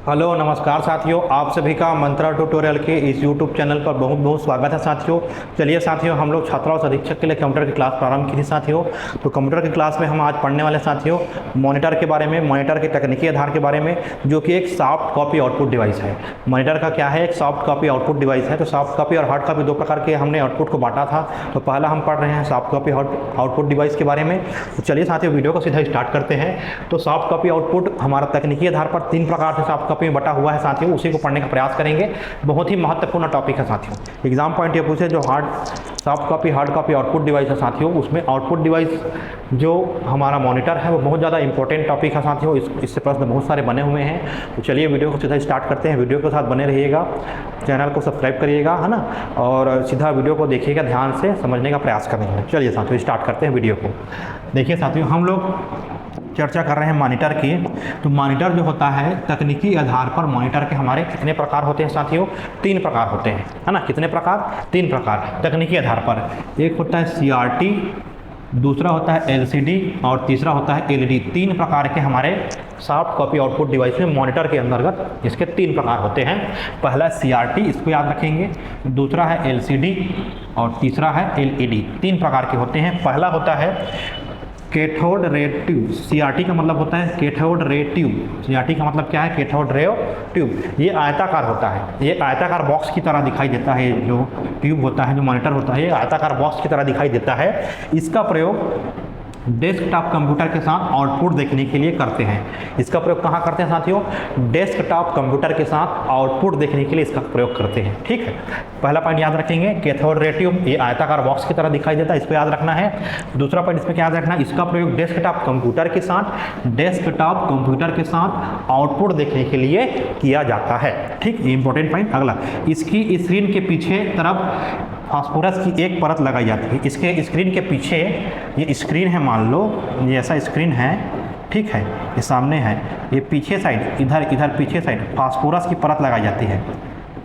Hello नमस्कार साथियों, आप सभी का मंत्रा ट्यूटोरियल के इस यूट्यूब चैनल पर बहुत बहुत स्वागत है साथियों। चलिए साथियों, हम लोग छात्रा और अधीक्षक के लिए कंप्यूटर की क्लास प्रारंभ की थी साथियों। तो कंप्यूटर की क्लास में हम आज पढ़ने वाले साथियों मॉनिटर के बारे में, मॉनिटर के तकनीकी आधार के बारे में, जो कि एक सॉफ्ट कॉपी आउटपुट डिवाइस है। मॉनिटर का क्या है, एक सॉफ्ट कॉपी आउटपुट डिवाइस है। तो सॉफ्ट कॉपी और हार्ड कॉपी दो प्रकार के हमने आउटपुट को बांटा था। तो पहला हम पढ़ रहे हैं सॉफ्ट कॉपी आउटपुट डिवाइस के बारे में। तो चलिए साथियों, वीडियो को सीधा स्टार्ट करते हैं। तो सॉफ्ट कॉपी आउटपुट हमारा तकनीकी आधार पर 3 प्रकार से सॉफ्ट कॉपी में बटा हुआ है साथियों, उसी को पढ़ने का प्रयास करेंगे। बहुत ही महत्वपूर्ण टॉपिक है साथियों। एग्जाम पॉइंट ऑफ व्यू से जो soft copy hard copy output device है साथियों, उसमें आउटपुट डिवाइस जो हमारा मॉनिटर है वो बहुत ज़्यादा इंपॉर्टेंट टॉपिक है साथियों। इससे प्रश्न बहुत सारे बने हुए हैं। तो चलिए वीडियो को सीधा स्टार्ट करते हैं। वीडियो के साथ बने रहिएगा, चैनल को सब्सक्राइब करिएगा, है ना, और सीधा वीडियो को देखिएगा, ध्यान से समझने का प्रयास करेंगे। चलिए साथियों, स्टार्ट करते हैं वीडियो को। देखिए साथियों, हम लोग चर्चा कर रहे हैं मॉनिटर की। तो मॉनिटर जो होता है, तकनीकी आधार पर मॉनिटर के हमारे कितने प्रकार होते हैं साथियों? 3 प्रकार होते हैं, है ना। कितने प्रकार? 3 प्रकार तकनीकी आधार पर। एक होता है CRT, दूसरा होता है LCD और तीसरा होता है LED। 3 प्रकार के हमारे सॉफ्ट कॉपी आउटपुट डिवाइस में मॉनिटर के अंतर्गत इसके 3 प्रकार होते हैं। पहला CRT, इसको याद रखेंगे। दूसरा है LCD और तीसरा है LED। 3 प्रकार के होते हैं। पहला होता है कैथोड रे ट्यूब। CRT का मतलब होता है कैथोड रे ट्यूब। CRT का मतलब क्या है? Cathode ray tube. ये आयताकार होता है, ये आयताकार बॉक्स की तरह दिखाई देता है। जो ट्यूब होता है, जो मॉनिटर होता है, ये आयताकार बॉक्स की तरह दिखाई देता है। इसका प्रयोग डेस्कटॉप कंप्यूटर के साथ आउटपुट देखने के लिए करते हैं। इसका प्रयोग कहाँ करते हैं साथियों? डेस्कटॉप कंप्यूटर के साथ आउटपुट देखने के लिए इसका प्रयोग करते हैं। ठीक है, पहला पॉइंट याद रखेंगे, कैथोड रे ट्यूब, ये आयताकार बॉक्स की तरह दिखाई देता है, इसको याद रखना है। दूसरा पॉइंट इसमें क्या याद रखना है? इसका प्रयोग डेस्कटॉप कंप्यूटर के साथ आउटपुट देखने के लिए किया जाता है। ठीक, ये इंपॉर्टेंट पॉइंट। अगला, इसकी स्क्रीन के पीछे तरफ फास्फोरस की एक परत लगाई जाती है। इसके स्क्रीन के पीछे, ये स्क्रीन है, मान लो ये ऐसा स्क्रीन है, ठीक है, ये सामने है, ये पीछे साइड, इधर पीछे साइड फास्फोरस की परत लगाई जाती है।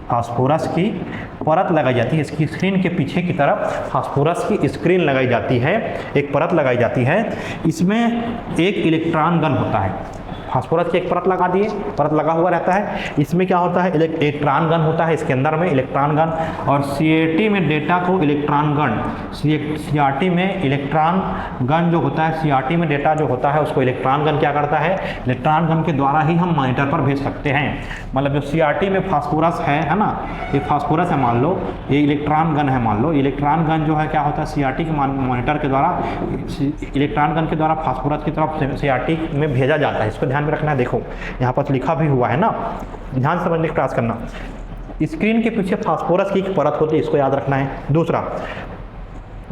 फास्फोरस की परत लगाई जाती है, इसकी स्क्रीन के पीछे की तरफ फास्फोरस की स्क्रीन लगाई जाती है, एक परत लगाई जाती है। इसमें एक इलेक्ट्रॉन गन होता है। फास्फोरस की एक परत लगा दिए, परत लगा हुआ रहता है। इसमें क्या होता है? इलेक्ट्रॉन गन होता है, इसके अंदर में इलेक्ट्रॉन गन। और CRT में डेटा को इलेक्ट्रॉन गन, CRT में इलेक्ट्रॉन गन जो होता है, CRT में डेटा जो होता है उसको इलेक्ट्रॉन गन क्या करता है? इलेक्ट्रॉन गन के द्वारा ही हम मॉनिटर पर भेज सकते हैं। मतलब जो CRT में फास्फोरस है ना, ये फास्फोरस है, मान लो ये इलेक्ट्रॉन गन है, मान लो इलेक्ट्रॉन गन जो है क्या होता है? CRT के मॉनिटर के द्वारा, इलेक्ट्रॉन गन के द्वारा फास्फोरस की तरफ CRT में भेजा जाता है। इसको ध्यान में रखना है। देखो यहाँ पर लिखा भी हुआ है ना, ध्यान से समझने का प्रयास करना। स्क्रीन के पीछे फास्फोरस की एक परत होती है, इसको याद रखना है। दूसरा,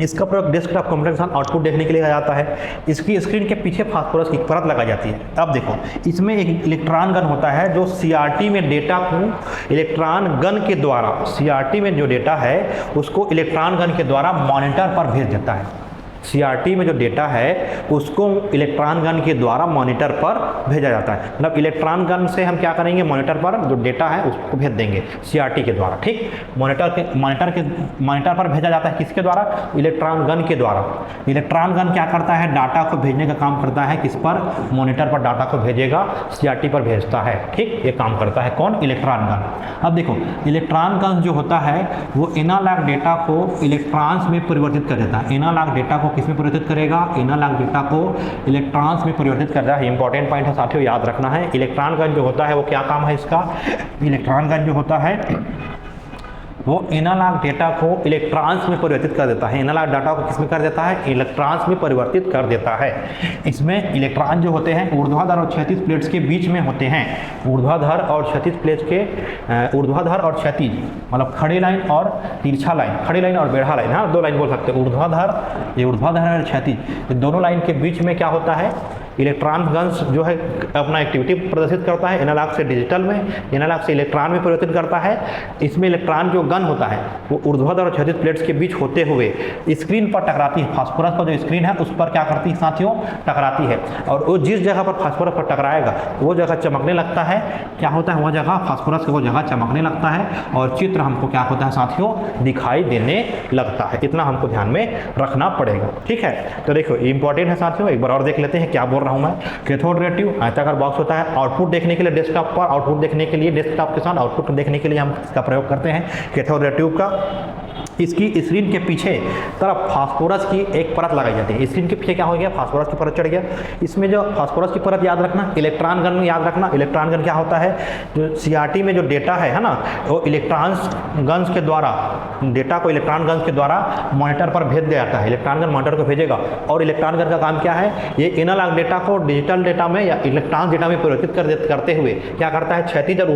इसका प्रयोग डेस्कटॉप कंप्यूटर के साथ आउटपुट देखने के लिए किया जाता है। इसकी स्क्रीन के पीछे फास्फोरस की परत लगाई जाती है। अब देखो, इसमें एक इलेक्ट्रॉन गन होता है जो CRT में डेटा को इलेक्ट्रॉन गन के द्वारा, CRT में जो डेटा है उसको इलेक्ट्रॉन गन के द्वारा मॉनिटर पर भेज देता है। CRT में जो डेटा है उसको इलेक्ट्रॉन गन के द्वारा मॉनिटर पर भेजा जाता है। मतलब इलेक्ट्रॉन गन से हम क्या करेंगे? मॉनिटर पर जो डेटा है उसको भेज देंगे CRT के द्वारा। ठीक, मॉनिटर पर भेजा जाता है किसके द्वारा? इलेक्ट्रॉन गन के द्वारा। इलेक्ट्रॉन गन क्या करता है? डाटा को भेजने का काम करता है। किस पर? मॉनिटर पर डाटा को भेजेगा, CRT पर भेजता है। ठीक, ये काम करता है कौन? Electron gun. अब देखो, इलेक्ट्रॉन गन जो होता है वो एनालॉग डेटा को इलेक्ट्रॉन्स में परिवर्तित कर देता है। एनालॉग डेटा को किसमें परिवर्तित करेगा? एनालॉग डेटा को इलेक्ट्रॉन्स में परिवर्तित कर रहा है। इंपॉर्टेंट पॉइंट है साथियों, याद रखना है। इलेक्ट्रॉन गन जो होता है वो क्या काम है इसका? इलेक्ट्रॉन गन जो होता है वो एनालॉग डेटा को इलेक्ट्रॉन्स में परिवर्तित कर देता है। एनालॉग डाटा को किसमें कर देता है? इलेक्ट्रॉन्स में परिवर्तित कर देता है। इसमें इलेक्ट्रॉन जो होते हैं ऊर्ध्वाधर और क्षैतिज प्लेट्स के बीच में होते हैं। ऊर्ध्वाधर और क्षैतिज प्लेट्स के, ऊर्ध्वाधर और क्षैतिज मतलब खड़ी लाइन और तिरछा लाइन, खड़ी लाइन और बेढ़ा लाइन, हाँ 2 लाइन बोल सकते हैं। ऊर्ध्वाधर, ये ऊर्ध्वाधर और क्षैतिज, दोनों लाइन के बीच में क्या होता है? इलेक्ट्रॉन गन्स जो है अपना एक्टिविटी प्रदर्शित करता है। एनालॉग से डिजिटल में, एनालॉग से इलेक्ट्रॉन में परिवर्तित करता है। इसमें इलेक्ट्रॉन जो गन होता है वो ऊर्ध्वाधर और क्षैतिज प्लेट्स के बीच होते हुए स्क्रीन पर टकराती है। फास्फोरस का जो स्क्रीन है उस पर क्या करती है साथियों? टकराती है। और वो जिस जगह पर फास्फोरस पर टकराएगा वो जगह चमकने लगता है। क्या होता है? वो जगह, फास्फोरस की वो जगह चमकने लगता है और चित्र हमको क्या होता है साथियों? दिखाई देने लगता है। इतना हमको ध्यान में रखना पड़ेगा। ठीक है, तो देखो इंपॉर्टेंट है साथियों, एक बार और देख लेते हैं क्या बोल रहा हूँ मैं। कैथोड रे ट्यूब आयताकार बॉक्स होता है। आउटपुट देखने के लिए डेस्कटॉप पर, आउटपुट देखने के लिए डेस्कटॉप के साथ आउटपुट देखने के लिए हम इसका प्रयोग करते हैं कैथोड रे ट्यूब का। इसकी स्क्रीन के पीछे तरफ फास्फोरस की एक परत लगाई जाती है। स्क्रीन के पीछे क्या हो गया, फास्फोरस की परत चढ़ गया। इसमें जो फास्फोरस की परत याद रखना, इलेक्ट्रॉन गन याद रखना। इलेक्ट्रॉन गन क्या होता है, जो सीआरटी में जो डेटा है ना, वो इलेक्ट्रॉन गन्स के द्वारा, डेटा को इलेक्ट्रॉन गन्स के द्वारा मॉनिटर पर भेज दिया जाता है। इलेक्ट्रॉन गन मॉनिटर को भेजेगा और इलेक्ट्रॉन गन का काम क्या है, ये एनालॉग डेटा को डिजिटल डेटा में या इलेक्ट्रॉन डेटा में परिवर्तित करते हुए क्या करता है, क्षैतिज और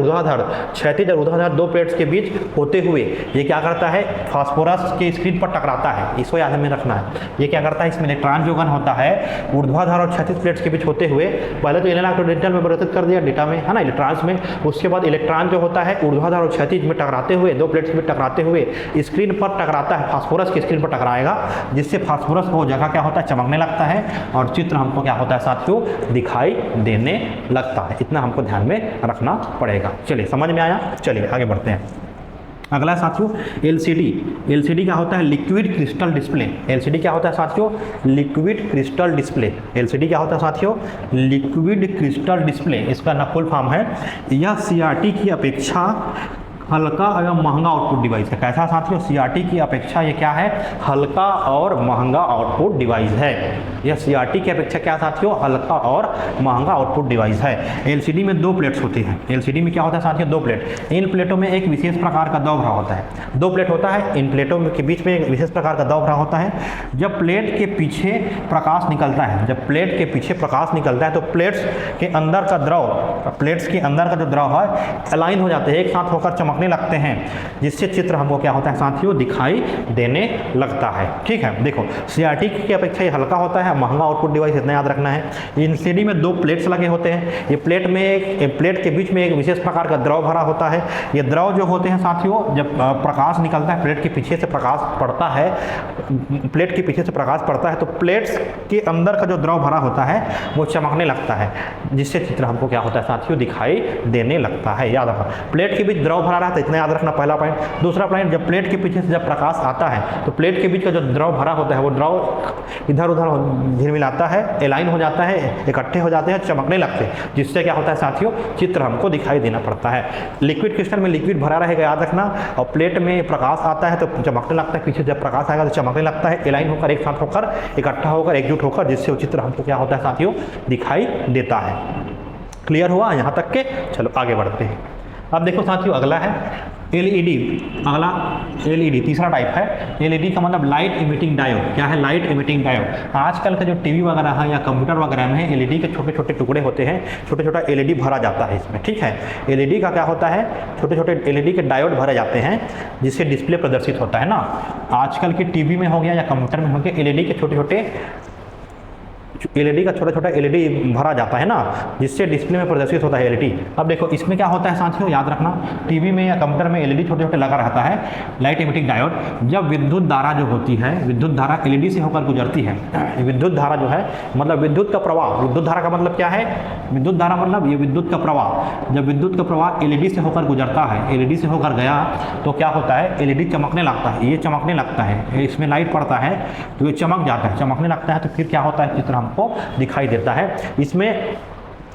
ऊर्ध्वाधर दो प्लेट्स के बीच होते हुए ये क्या करता है, फास्फोरस के स्क्रीन पर टकराता है। इसको याद में रखना है। ये क्या करता है, इसमें इलेक्ट्रॉन जो गन होता है ऊर्ध्वाधर और क्षैतिज प्लेट्स के बीच होते हुए पहले तो एनालॉग टू डिजिटल में परिवर्तित कर दिया डेटा में, है ना, इलेक्ट्रॉन्स में। उसके बाद इलेक्ट्रॉन जो होता है ऊर्ध्वाधर और क्षैतिज में टकराते हुए, दो प्लेट्स में टकराते हुए स्क्रीन पर टकराता है, फास्फोरस की स्क्रीन पर टकराएगा, जिससे फास्फोरस वो जगह क्या होता है, चमकने लगता है और चित्र हमको क्या होता है साथियों, दिखाई देने लगता है। इतना हमको ध्यान में रखना पड़ेगा। चलिए समझ में आया, चलिए आगे बढ़ते हैं। अगला साथियों एलसीडी। एलसीडी क्या होता है, लिक्विड क्रिस्टल डिस्प्ले। एलसीडी क्या होता है साथियों, लिक्विड क्रिस्टल डिस्प्ले। एलसीडी क्या होता है साथियों, लिक्विड क्रिस्टल डिस्प्ले। इसका ना फुल फॉर्म है, यह सीआरटी की अपेक्षा हल्का एवं महंगा आउटपुट डिवाइस है। कैसा साथियों, सीआरटी की अपेक्षा ये क्या है, हल्का और महंगा आउटपुट डिवाइस है। यह सीआरटी की अपेक्षा क्या साथियों, हल्का और महंगा आउटपुट डिवाइस है। एलसीडी में दो प्लेट्स होती हैं। एलसीडी में क्या होता है साथियों, दो प्लेट। इन प्लेटों में एक विशेष प्रकार का दो भरा होता है। दो प्लेट होता है, इन प्लेटों के बीच में एक विशेष प्रकार का दो भरा होता है। जब प्लेट के पीछे प्रकाश निकलता है, जब प्लेट के पीछे प्रकाश निकलता है तो प्लेट्स के अंदर का द्रव, प्लेट्स के अंदर का जो द्रव है अलाइन हो जाते हैं, एक साथ होकर चमकने लगते हैं, जिससे चित्र हमको क्या होता है साथियों, दिखाई देने लगता है। ठीक है, देखो सीआरटी की अपेक्षा ये हल्का होता है, महंगा आउटपुट डिवाइस, इतना याद रखना है। एलसीडी में दो प्लेट्स लगे होते हैं। ये प्लेट में एक प्लेट के बीच में एक विशेष प्रकार का द्रव भरा होता है। ये द्रव जो होते हैं साथियों, जब प्रकाश निकलता है, प्लेट के पीछे से प्रकाश पड़ता है, प्लेट के पीछे से प्रकाश पड़ता है तो प्लेट्स के अंदर का जो द्रव भरा होता है वो चमकने लगता है, जिससे चित्र हमको क्या होता है साथियों, दिखाई देने लगता है। याद रखना, प्लेट के बीच द्रव भरा रहता है, इतना याद रखना, पहला पॉइंट। दूसरा पॉइंट, जब प्लेट के पीछे से जब प्रकाश आता है तो प्लेट के बीच का जो द्रव भरा होता है वो द्रव इधर उधर झिलमिलाता है, एलाइन हो जाता है, इकट्ठे हो जाते हैं, चमकने लगते हैं, जिससे क्या होता है साथियों, चित्र हमको दिखाई देना पड़ता है। लिक्विड क्रिस्टल में लिक्विड भरा रहेगा, याद रखना, और प्लेट में प्रकाश आता है तो चमकने लगता है, पीछे जब प्रकाश आएगा तो चमकने लगता है, एलाइन होकर, एक साथ होकर, इकट्ठा होकर, एकजुट होकर, जिससे वो चित्र हमको क्या होता है साथियों, दिखाई देता है। क्लियर हुआ यहाँ तक के? चलो आगे बढ़ते हैं। अब देखो साथियों अगला है एलईडी। अगला एलईडी तीसरा टाइप है। एलईडी का मतलब लाइट इमिटिंग डायोड। क्या है, लाइट इमिटिंग डायोड। आजकल का जो टीवी वगैरह है या कंप्यूटर वगैरह में एलईडी के छोटे छोटे टुकड़े होते हैं, छोटे छोटा एलईडी भरा जाता है इसमें। ठीक है, एलईडी का क्या होता है, छोटे छोटे एलईडी के डायोड भरे जाते हैं, जिससे डिस्प्ले प्रदर्शित होता है ना। आजकल के टीवी में हो गया या कंप्यूटर में हो गया, एलईडी के छोटे छोटे एलईडी का छोटा छोटा एलईडी भरा जाता है ना, जिससे डिस्प्ले में प्रदर्शित होता है एलईडी। अब देखो इसमें क्या होता है साथियों, याद रखना, टीवी में या कंप्यूटर में एलईडी छोटे छोटे लगा रहता है, लाइट इमिटिंग डायोड। जब विद्युत धारा जो होती है, विद्युत धारा एलईडी से होकर गुजरती है, विद्युत धारा जो है मतलब विद्युत का प्रवाह, विद्युत धारा का मतलब क्या है, विद्युत धारा मतलब ये विद्युत का प्रवाह। जब विद्युत का प्रवाह एलईडी से होकर गुजरता है, एलईडी से होकर गया तो क्या होता है, एलईडी चमकने लगता है, ये चमकने लगता है, इसमें लाइट पड़ता है तो ये चमक जाता है, चमकने लगता है तो फिर क्या होता है, चित्र हमको दिखाई देता है। इसमें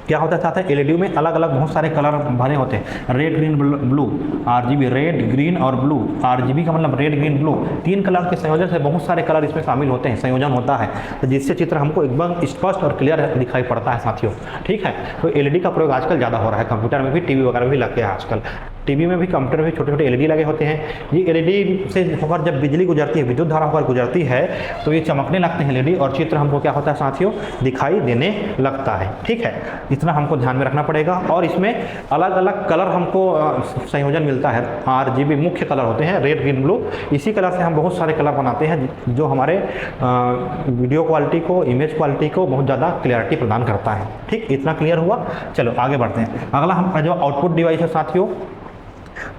क्या होता है साथ है, एलईडी में अलग अलग बहुत सारे कलर भरे होते हैं, red green blue, RGB, red green और ब्लू। आरजीबी का मतलब रेड ग्रीन ब्लू, तीन कलर के संयोजन से बहुत सारे कलर इसमें शामिल होते हैं, संयोजन होता है, तो जिससे चित्र हमको एकदम स्पष्ट और क्लियर दिखाई पड़ता है साथियों। ठीक है, तो एलईडी का प्रयोग आजकल ज़्यादा हो रहा है, कंप्यूटर में भी, टीवी वगैरह में भी लग गया है आजकल। टीवी में भी, कंप्यूटर में भी छोटे छोटे एलईडी लगे होते हैं। ये एलईडी से होकर जब बिजली गुजरती है, विद्युत धारा होकर गुजरती है तो ये चमकने लगते हैं एलईडी, और चित्र हमको क्या होता है साथियों, दिखाई देने लगता है। ठीक है, इतना हमको ध्यान में रखना पड़ेगा। और इसमें अलग अलग कलर हमको संयोजन मिलता है, आरजीबी मुख्य कलर होते हैं, रेड ग्रीन ब्लू। इसी कलर से हम बहुत सारे कलर बनाते हैं जो हमारे वीडियो क्वालिटी को, इमेज क्वालिटी को बहुत ज़्यादा क्लियरिटी प्रदान करता है। ठीक, इतना क्लियर हुआ। चलो आगे बढ़ते हैं। अगला हम जो आउटपुट डिवाइस है साथियों,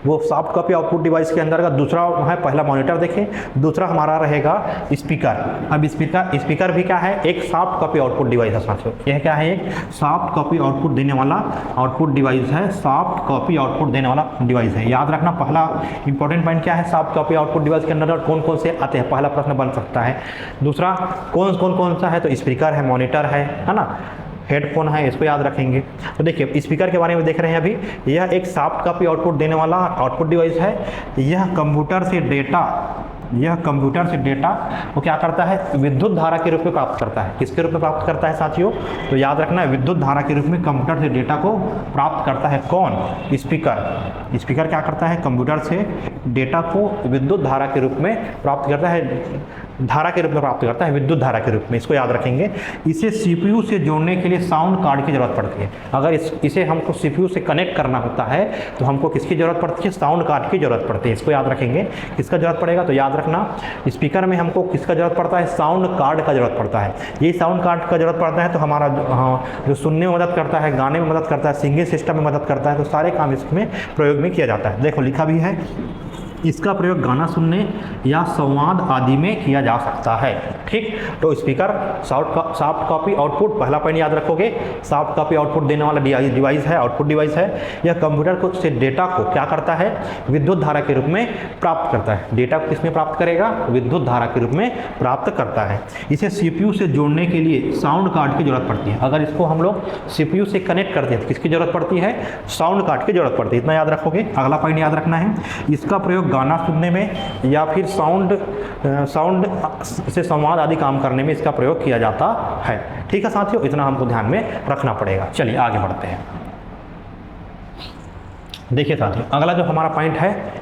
वो सॉफ्ट कॉपी आउटपुट डिवाइस के अंदर का दूसरा है, पहला मॉनिटर देखें, दूसरा हमारा रहेगा स्पीकर। अब स्पीकर भी क्या है, एक सॉफ्ट कॉपी आउटपुट डिवाइस है साथियों। यह क्या है, एक सॉफ्ट कॉपी आउटपुट देने वाला आउटपुट डिवाइस है, सॉफ्ट कॉपी आउटपुट देने वाला डिवाइस है। याद रखना, पहला इंपॉर्टेंट पॉइंट क्या है, सॉफ्ट कॉपी आउटपुट डिवाइस के अंदर कौन कौन से आते हैं, पहला प्रश्न बन सकता है। दूसरा कौन सा है, तो स्पीकर है, मॉनिटर है ना, हेडफोन है, इसको याद रखेंगे। तो देखिए स्पीकर के बारे में देख रहे हैं अभी, यह एक सॉफ्ट कॉपी आउटपुट देने वाला आउटपुट डिवाइस है। यह कंप्यूटर से डेटा वो क्या करता है, विद्युत धारा के रूप में प्राप्त करता है। किसके रूप में प्राप्त करता है साथियों, तो याद रखना है विद्युत धारा के रूप में कंप्यूटर से डेटा को प्राप्त करता है। कौन, स्पीकर क्या करता है, कंप्यूटर से डेटा को विद्युत धारा के रूप में प्राप्त करता है, धारा के रूप में प्राप्त करता है, विद्युत धारा के रूप में, इसको याद रखेंगे। इसे सीपीयू से जोड़ने के लिए साउंड कार्ड की जरूरत पड़ती है। अगर इसे हमको सीपीयू से कनेक्ट करना होता है तो हमको किसकी जरूरत पड़ती है, साउंड कार्ड की जरूरत पड़ती है। इसको याद रखेंगे, किसका जरूरत पड़ेगा, तो याद रखना स्पीकर में हमको किसका जरूरत पड़ता है, साउंड कार्ड का जरूरत पड़ता है। ये साउंड कार्ड का जरूरत पड़ता है तो हमारा जो सुनने में मदद करता है, गाने में मदद करता है, सिंगिंग सिस्टम में मदद करता है, तो सारे काम इसमें प्रयोग में किया जाता है। देखो लिखा भी है, इसका प्रयोग गाना सुनने या संवाद आदि में किया जा सकता है। ठीक, तो स्पीकर सॉफ्ट कॉपी आउटपुट, पहला पॉइंट याद रखोगे, सॉफ्ट कॉपी आउटपुट देने वाला डिवाइस है, आउटपुट डिवाइस है। यह कंप्यूटर को से डेटा को क्या करता है, विद्युत धारा के रूप में प्राप्त करता है। डेटा को किसमें प्राप्त करेगा, विद्युत धारा के रूप में प्राप्त करता है। इसे सीपीयू से जोड़ने के लिए साउंड कार्ड की जरूरत पड़ती है। अगर इसको हम लोग सीपीयू से कनेक्ट करते हैं तो किसकी जरूरत पड़ती है, साउंड कार्ड की जरूरत पड़ती है। इतना याद रखोगे। अगला पॉइंट याद रखना है, इसका प्रयोग गाना सुनने में या फिर साउंड से संवाद आदि काम करने में इसका प्रयोग किया जाता है। ठीक है साथियों, इतना हमको ध्यान में रखना पड़ेगा। चलिए आगे बढ़ते हैं। देखिए साथियों, अगला जो हमारा पॉइंट है,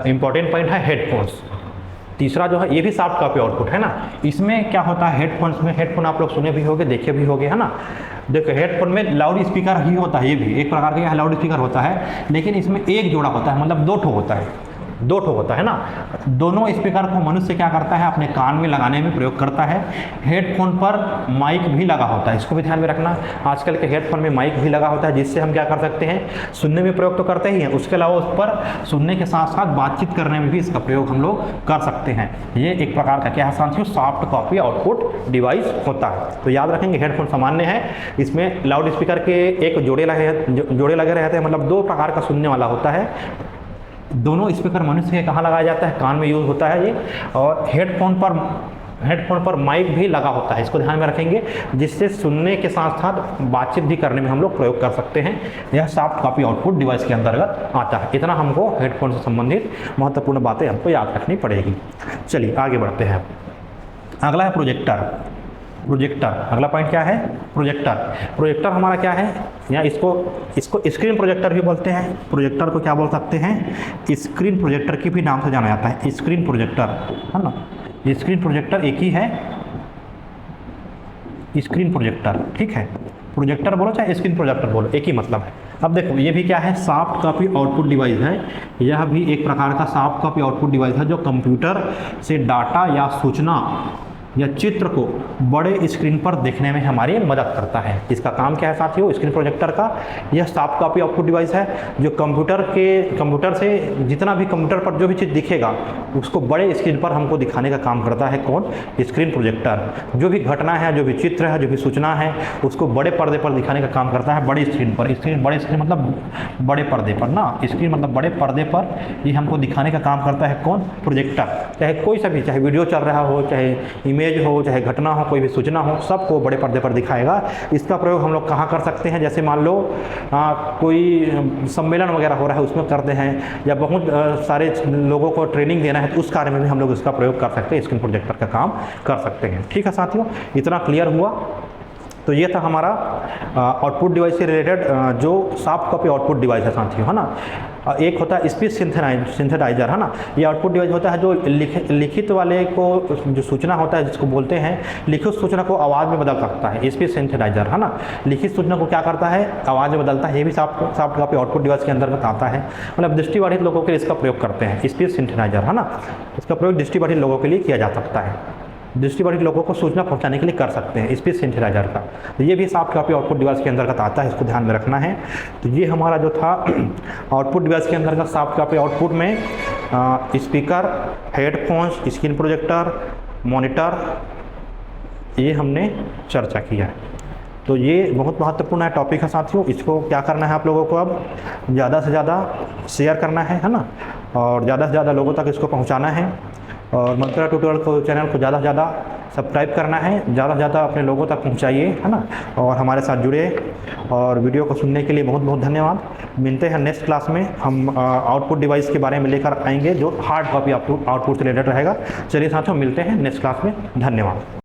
इंपॉर्टेंट पॉइंट है हेडफोन्स। तीसरा जो है ये भी सॉफ्ट कॉपी आउटपुट है ना। इसमें क्या होता है, हेडफोन्स में, हेडफोन आप लोग सुने भी होंगे, देखे भी होंगे, है ना। देखो हेडफोन में लाउड स्पीकर ही होता है, ये भी एक प्रकार का लाउड स्पीकर होता है, लेकिन इसमें एक जोड़ा होता है, मतलब दो ठो होता है ना। दोनों स्पीकर को मनुष्य क्या करता है, अपने कान में लगाने में प्रयोग करता है। हेडफोन पर माइक भी लगा होता है, इसको भी ध्यान में रखना। आजकल के हेडफोन में माइक भी लगा होता है, जिससे हम क्या कर सकते हैं, सुनने में प्रयोग तो करते ही हैं, उसके अलावा उस पर सुनने के साथ साथ बातचीत करने में भी इसका प्रयोग हम लोग कर सकते हैं। ये एक प्रकार का क्या है साथियों, सॉफ्ट कॉपी आउटपुट डिवाइस होता है। तो याद रखेंगे हेडफोन सामान्य है, इसमें लाउड स्पीकर के एक जोड़े लगे रहते हैं, मतलब दो प्रकार का सुनने वाला होता है। दोनों स्पीकर मनुष्य के कहाँ लगाया जाता है, कान में यूज होता है ये। और हेडफोन पर माइक भी लगा होता है, इसको ध्यान में रखेंगे, जिससे सुनने के साथ साथ बातचीत भी करने में हम लोग प्रयोग कर सकते हैं। यह सॉफ्ट कॉपी आउटपुट डिवाइस के अंतर्गत आता है। इतना हमको हेडफोन से संबंधित महत्वपूर्ण बातें हमको याद रखनी पड़ेगी। चलिए आगे बढ़ते हैं। अगला है प्रोजेक्टर। अगला पॉइंट क्या है, प्रोजेक्टर हमारा क्या है, या इसको स्क्रीन प्रोजेक्टर भी बोलते हैं। प्रोजेक्टर को क्या बोल सकते हैं, स्क्रीन प्रोजेक्टर के भी नाम से जाना जाता है, स्क्रीन प्रोजेक्टर, है ना। स्क्रीन प्रोजेक्टर एक ही है, स्क्रीन प्रोजेक्टर, ठीक है। प्रोजेक्टर बोलो चाहे स्क्रीन प्रोजेक्टर बोलो, एक ही मतलब है। अब देखो ये भी क्या है, सॉफ्ट कॉपी आउटपुट डिवाइस है। यह भी एक प्रकार का सॉफ्ट कॉपी आउटपुट डिवाइस है, जो कंप्यूटर से डाटा या सूचना या चित्र को बड़े स्क्रीन पर देखने में हमारी मदद करता है। इसका काम क्या है साथियों, स्क्रीन प्रोजेक्टर का, यह सॉफ्ट कॉपी आउटपुट डिवाइस है, जो कंप्यूटर से जितना भी कंप्यूटर पर जो भी चीज़ दिखेगा उसको बड़े स्क्रीन पर हमको दिखाने का काम करता है। कौन, स्क्रीन प्रोजेक्टर। जो भी घटना है, जो भी चित्र है, जो भी सूचना है, उसको बड़े पर्दे पर दिखाने का काम करता है, बड़े स्क्रीन पर। बड़े स्क्रीन मतलब बड़े पर्दे पर ना, स्क्रीन मतलब बड़े पर्दे पर ये हमको दिखाने का काम करता है। कौन, प्रोजेक्टर। चाहे कोई सा भी, चाहे वीडियो चल रहा हो, चाहे इमेज हो, चाहे घटना हो, कोई भी सूचना हो, सबको बड़े पर्दे पर दिखाएगा। इसका प्रयोग हम लोग कहाँ कर सकते हैं, जैसे मान लो कोई सम्मेलन वगैरह हो रहा है उसमें करते हैं, या बहुत सारे लोगों को ट्रेनिंग देना है तो उस कार्य में भी हम लोग इसका प्रयोग कर सकते हैं, स्क्रीन प्रोजेक्टर का काम कर सकते हैं। ठीक है साथियों, इतना क्लियर हुआ। तो ये था हमारा आउटपुट डिवाइस से रिलेटेड जो सॉफ्ट कॉपी आउटपुट डिवाइस है साथियों, है ना। एक होता है स्पीच सिंथेसाइजर, है ना। ये आउटपुट डिवाइस होता है जो लिखित वाले को जो सूचना होता है, जिसको बोलते हैं लिखित सूचना को आवाज़ में बदल सकता है, स्पीच सिंथेसाइजर, है ना। लिखित सूचना को क्या करता है, आवाज़ में बदलता है। ये भी सॉफ्ट कॉपी आउटपुट डिवाइस के अंतर्गत आता है। मतलब दृष्टिबाधित लोगों के लिए इसका प्रयोग करते हैं, स्पीच सिंथेसाइजर, है ना। इसका प्रयोग दृष्टिबाधित लोगों के लिए किया जा सकता है, दृष्टिबाधित लोगों को सूचना पहुंचाने के लिए कर सकते हैं, स्पीच सिंथेसाइजर का। तो ये भी सॉफ्ट कॉपी आउटपुट डिवाइस के अंतर्गत आता है, इसको ध्यान में रखना है। तो ये हमारा जो था आउटपुट डिवाइस के अंतर्गत सॉफ्ट कॉपी आउटपुट में speaker, headphones, screen projector, monitor, ये हमने चर्चा किया है। तो ये बहुत महत्वपूर्ण है टॉपिक है साथियों। इसको क्या करना है आप लोगों को, अब ज़्यादा से ज़्यादा शेयर करना है ना, और ज़्यादा से ज़्यादा लोगों तक इसको पहुँचाना है। और मंत्रा ट्यूटोरियल को चैनल को ज़्यादा से ज़्यादा सब्सक्राइब करना है, ज़्यादा से ज़्यादा अपने लोगों तक पहुंचाइए, है ना। और हमारे साथ जुड़े और वीडियो को सुनने के लिए बहुत बहुत धन्यवाद। मिलते हैं नेक्स्ट क्लास में, हम आउटपुट डिवाइस के बारे में लेकर आएंगे जो हार्ड कॉपी आउटपुट से रिलेटेड रहेगा। चलिए साथियों, मिलते हैं नेक्स्ट क्लास में। धन्यवाद।